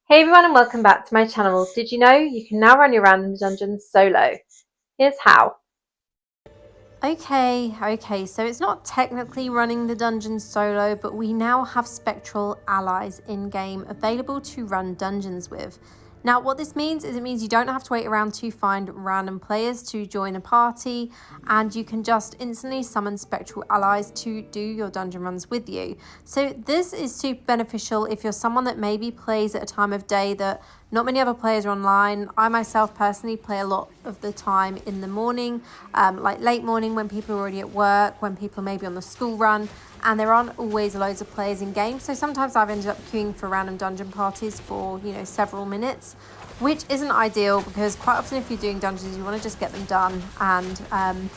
Hey everyone and welcome back to my channel. Did you know you can now run your random dungeons solo? Here's how. Okay, so it's not technically running the dungeons solo, but we now have spectral allies in game available to run dungeons with. Now, what this means is it means you don't have to wait around to find random players to join a party, and you can just instantly summon spectral allies to do your dungeon runs with you. So this is super beneficial if you're someone that maybe plays at a time of day that not many other players are online. I myself personally play a lot of the time in the morning, like late morning when people are already at work, when people are maybe on the school run, and there aren't always loads of players in game. So sometimes I've ended up queuing for random dungeon parties for, several minutes, which isn't ideal because quite often if you're doing dungeons, you want to just get them done and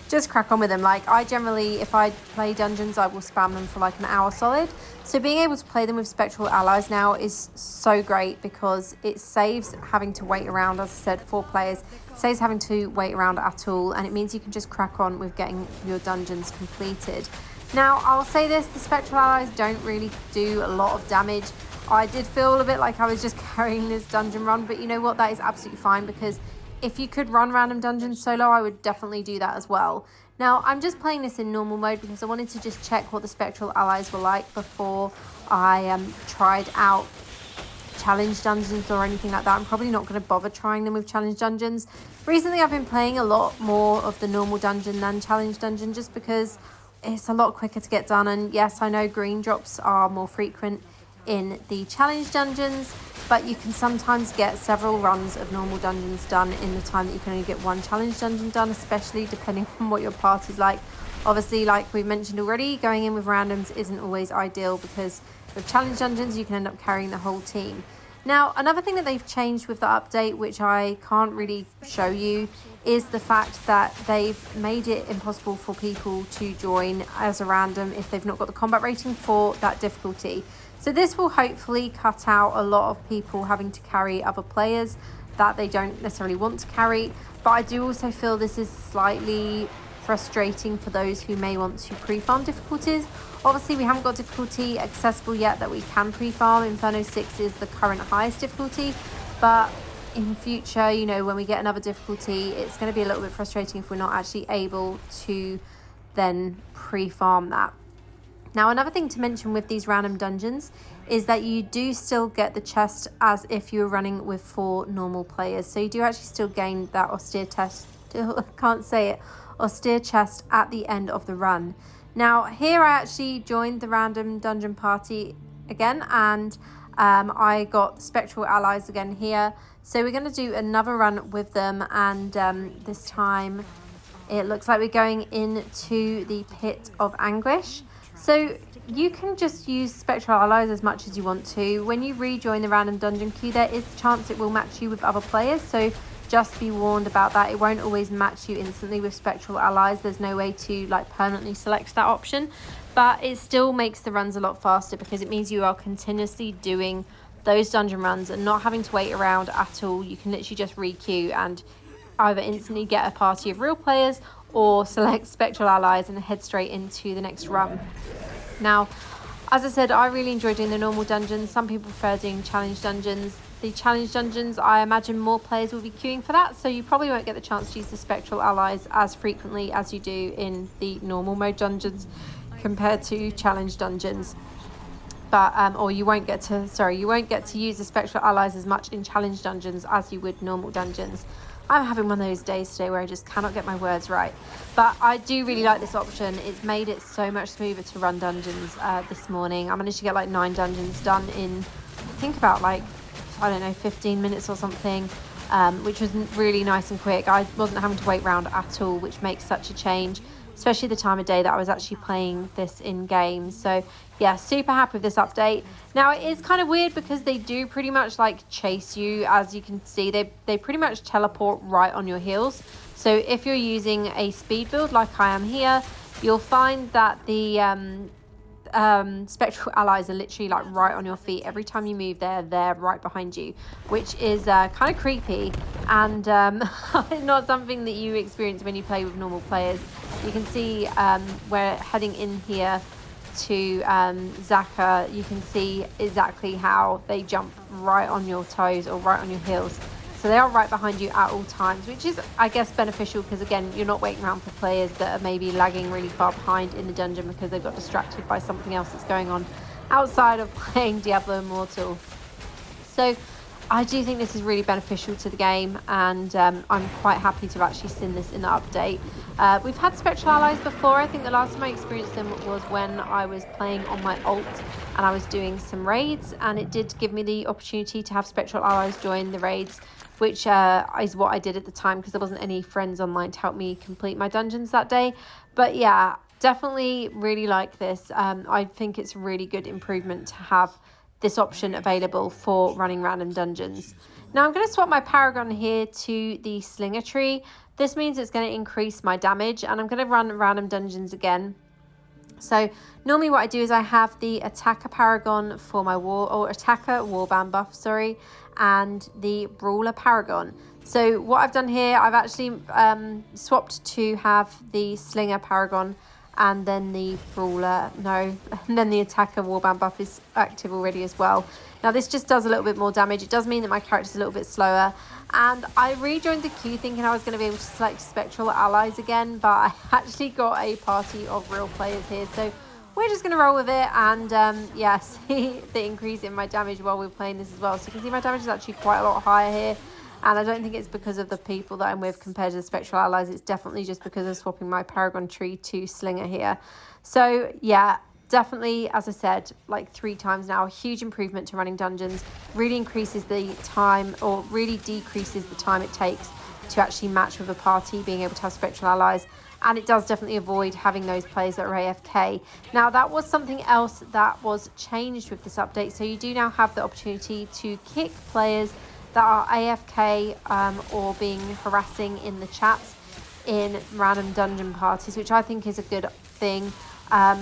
just crack on with them. Like I generally, if I play dungeons, I will spam them for like an hour solid. So being able to play them with spectral allies now is so great because it saves having to wait around. As I said, 4 players saves having to wait around at all, and it means you can just crack on with getting your dungeons completed. Now I'll say this, the spectral allies don't really do a lot of damage. I did feel a bit like I was just carrying this dungeon run, but you know what, that is absolutely fine because if you could run random dungeons solo, I would definitely do that as well. Now, I'm just playing this in normal mode because I wanted to just check what the spectral allies were like before I tried out challenge dungeons or anything like that. I'm probably not going to bother trying them with challenge dungeons. Recently, I've been playing a lot more of the normal dungeon than challenge dungeon just because it's a lot quicker to get done. And yes, I know green drops are more frequent in the challenge dungeons, but you can sometimes get several runs of normal dungeons done in the time that you can only get one challenge dungeon done, especially depending on what your party's like. Obviously, like we've mentioned already, going in with randoms isn't always ideal because with challenge dungeons you can end up carrying the whole team. Now, another thing that they've changed with the update, which I can't really show you, is the fact that they've made it impossible for people to join as a random if they've not got the combat rating for that difficulty. So this will hopefully cut out a lot of people having to carry other players that they don't necessarily want to carry. But I do also feel this is slightly frustrating for those who may want to pre-farm difficulties. Obviously, we haven't got difficulty accessible yet that we can pre-farm. Inferno 6 is the current highest difficulty, but in future, when we get another difficulty, it's going to be a little bit frustrating if we're not actually able to then pre-farm that. Now, another thing to mention with these random dungeons is that you do still get the chest as if you were running with 4 normal players. So you do actually still gain that austere chest, austere chest at the end of the run. Now, here I actually joined the random dungeon party again, and I got spectral allies again here. So we're going to do another run with them, and this time it looks like we're going into the Pit of Anguish. So you can just use spectral allies as much as you want to. When you rejoin the random dungeon queue, there is a chance it will match you with other players. So just be warned about that. It won't always match you instantly with spectral allies. There's no way to permanently select that option, but it still makes the runs a lot faster because it means you are continuously doing those dungeon runs and not having to wait around at all. You can literally just re-queue and either instantly get a party of real players or select spectral allies and head straight into the next run. Now, as I said, I really enjoy doing the normal dungeons. Some people prefer doing challenge dungeons. The challenge dungeons, I imagine more players will be queuing for that, so you probably won't get the chance to use the spectral allies as frequently as you do in the normal mode dungeons compared to challenge dungeons. But you won't get to use the spectral allies as much in challenge dungeons as you would normal dungeons. I'm having one of those days today where I just cannot get my words right. But I do really like this option. It's made it so much smoother to run dungeons this morning. I managed to get 9 dungeons done in, I think about 15 minutes or something, which was really nice and quick. I wasn't having to wait around at all, which makes such a change, especially the time of day that I was actually playing this in game. So yeah, super happy with this update. Now it is kind of weird because they do pretty much chase you. As you can see, they pretty much teleport right on your heels. So if you're using a speed build like I am here, you'll find that the spectral allies are literally right on your feet. Every time you move, they're right behind you, which is kind of creepy and not something that you experience when you play with normal players. You can see we're heading in here to Zaka, you can see exactly how they jump right on your toes or right on your heels. So they are right behind you at all times, which is, I guess, beneficial because, again, you're not waiting around for players that are maybe lagging really far behind in the dungeon because they've got distracted by something else that's going on outside of playing Diablo Immortal. So I do think this is really beneficial to the game, and I'm quite happy to have actually seen this in the update. We've had Spectral Allies before. I think the last time I experienced them was when I was playing on my alt and I was doing some raids, and it did give me the opportunity to have Spectral Allies join the raids, which is what I did at the time because there wasn't any friends online to help me complete my dungeons that day. But yeah, definitely really like this. I think it's a really good improvement to have this option available for running random dungeons. Now I'm going to swap my Paragon here to the Slinger tree. This means it's going to increase my damage, and I'm going to run random dungeons again. So normally what I do is I have the Attacker Paragon for my Attacker Warband buff, sorry, and the Brawler Paragon. So what I've done here, I've actually swapped to have the Slinger Paragon and then the Brawler, and then the Attacker Warband buff is active already as well. Now this just does a little bit more damage. It does mean that my character's a little bit slower, and I rejoined the queue thinking I was going to be able to select Spectral Allies again, but I actually got a party of real players here, so we're just going to roll with it and yeah, see the increase in my damage while we're playing this as well. So you can see my damage is actually quite a lot higher here. And I don't think it's because of the people that I'm with compared to the Spectral Allies. It's definitely just because of swapping my Paragon tree to Slinger here. So yeah, definitely, as I said, like 3 times now, a huge improvement to running dungeons. Really increases the time, or really decreases the time it takes to actually match with a party, being able to have Spectral Allies. And it does definitely avoid having those players that are AFK. Now, that was something else that was changed with this update. So you do now have the opportunity to kick players that are AFK or being harassing in the chats in random dungeon parties, which I think is a good thing. I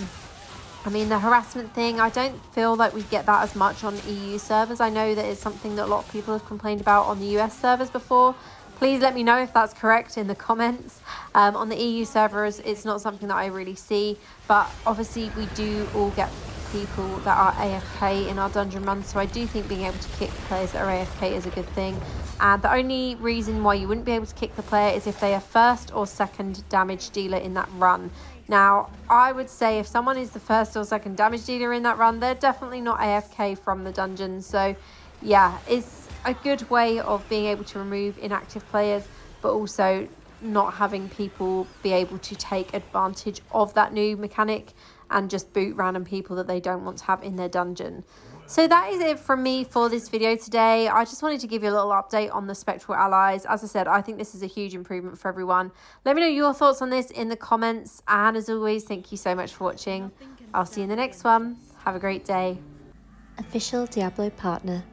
mean, the harassment thing, I don't feel like we get that as much on EU servers. I know that it's something that a lot of people have complained about on the US servers before. Please let me know if that's correct in the comments. On the EU servers, it's not something that I really see, but obviously we do all get people that are AFK in our dungeon runs, so I do think being able to kick players that are AFK is a good thing. And the only reason why you wouldn't be able to kick the player is if they are first or second damage dealer in that run. Now, I would say if someone is the first or second damage dealer in that run, they're definitely not AFK from the dungeon. So yeah, it's a good way of being able to remove inactive players, but also not having people be able to take advantage of that new mechanic and just boot random people that they don't want to have in their dungeon. So that is it from me for this video today. I just wanted to give you a little update on the Spectral Allies. As I said, I think this is a huge improvement for everyone. Let me know your thoughts on this in the comments. And as always, thank you so much for watching. I'll see you in the next one. Have a great day. Official Diablo Partner.